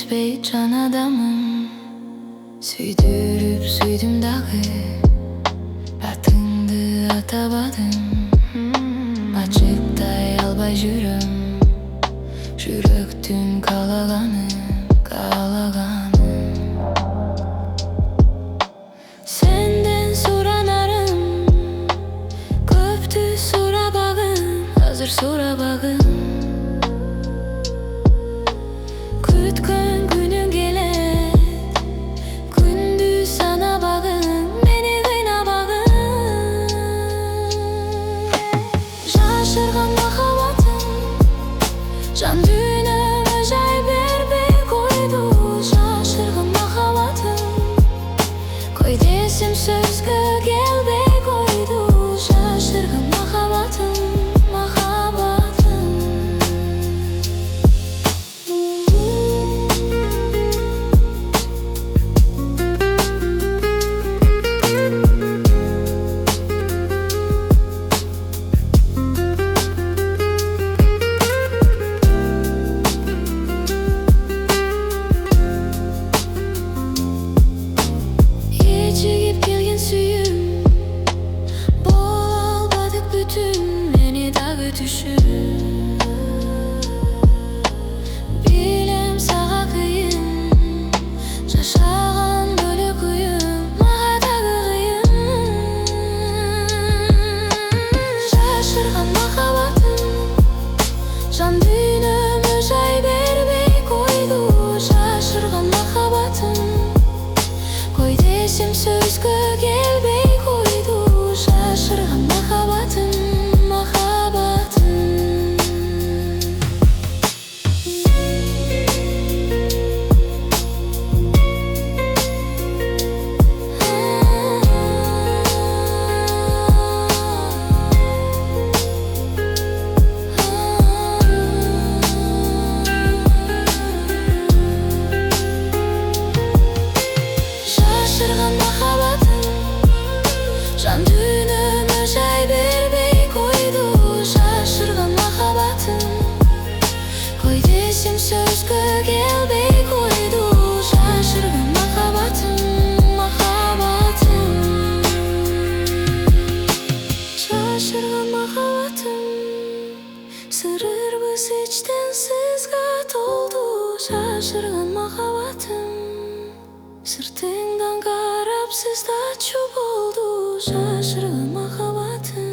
жетпей жан адамым. Сүйдіріп сүйдім дағы, атыңды атабадым. Ачыктай албай жүрөм, жүрөктүн каалаганым. Сенден суранарым, көптү сурабагын, азыр сурабагын. Күткөн күнүң келет, күндү санабагын, мени кыйнабагын. Жашырган махаббатым жан дүйнөмө жай бербей койду. Жашырган махаббатым кой десем сөзгө келбей койду. Жашырган махаббатым, ичигип келген сүйүм, боло албадык бүтүн, мени дагы түшүн. Билем сага кыйын, жашаган бөлөк уюм, мага дагы кыйын. Жашырган махаббатым жан дүйнөмө жай бербей койду. Жашырган махаббатым кой десем сөзгө келбей койду. Жашырган махаббатым, жашырган махаббатым жан дүйнөмө жай бербей койду. Жашырган махаббатым кой десем сөзгө келбей койду. Жашырган махаббатым, жашырган махаббатым, сырырбыз ичтен сызга толду. Жашырган махаббатым, сыртыңдан карап сыздачу болду. Жашырган махаббатым.